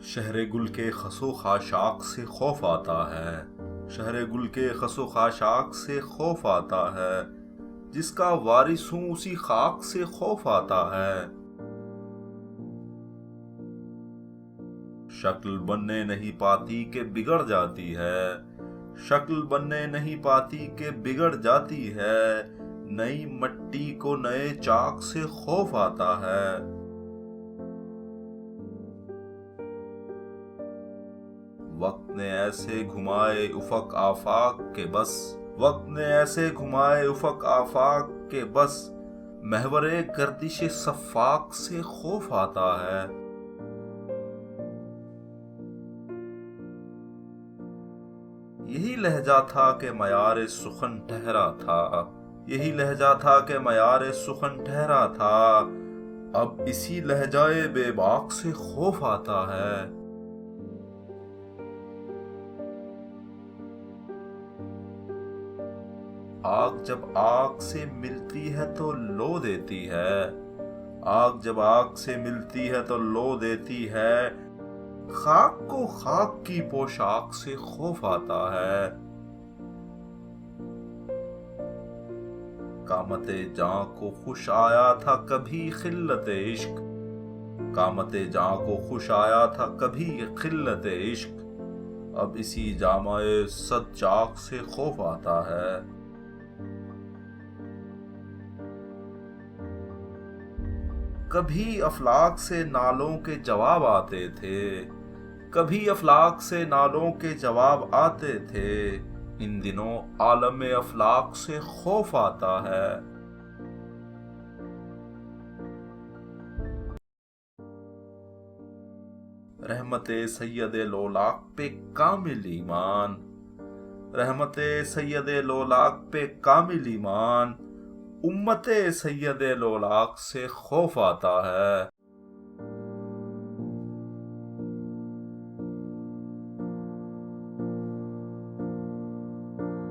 شہر گل کے خس و خاشاک سے خوف آتا ہے، شہر گل کے خس و خاشاک سے خوف آتا ہے، جس کا وارث ہوں اسی خاک سے خوف آتا ہے۔ شکل بننے نہیں پاتی کہ بگڑ جاتی ہے، شکل بننے نہیں پاتی کہ بگڑ جاتی ہے، نئی مٹی کو نئے چاک سے خوف آتا ہے۔ وقت نے ایسے گھمائے افق آفاق کے بس، وقت نے ایسے گھمائے افق آفاق کے بس، محور گردش صفاق سے خوف آتا ہے۔ یہی لہجہ تھا کہ معیار سخن ٹھہرا تھا، یہی لہجہ تھا کہ معیار سخن ٹھہرا تھا، اب اسی لہجہ بے باک سے خوف آتا ہے۔ آگ جب آگ سے ملتی ہے تو لو دیتی ہے، آگ جب آگ سے ملتی ہے تو لو دیتی ہے، خاک کو خاک کی پوشاک سے خوف آتا ہے۔ قامت جاں کو خوش آیا تھا کبھی خلت عشق، قامت جاں کو خوش آیا تھا کبھی خلت عشق، اب اسی جامع صد چاک سے خوف آتا ہے۔ کبھی افلاک سے نالوں کے جواب آتے تھے، کبھی افلاک سے نالوں کے جواب آتے تھے، ان دنوں عالم افلاک سے خوف آتا ہے۔ رحمت سید لولاک پہ کامل ایمان، رحمت سید لولاک پہ کامل ایمان، امت سید لولاک سے خوف آتا ہے۔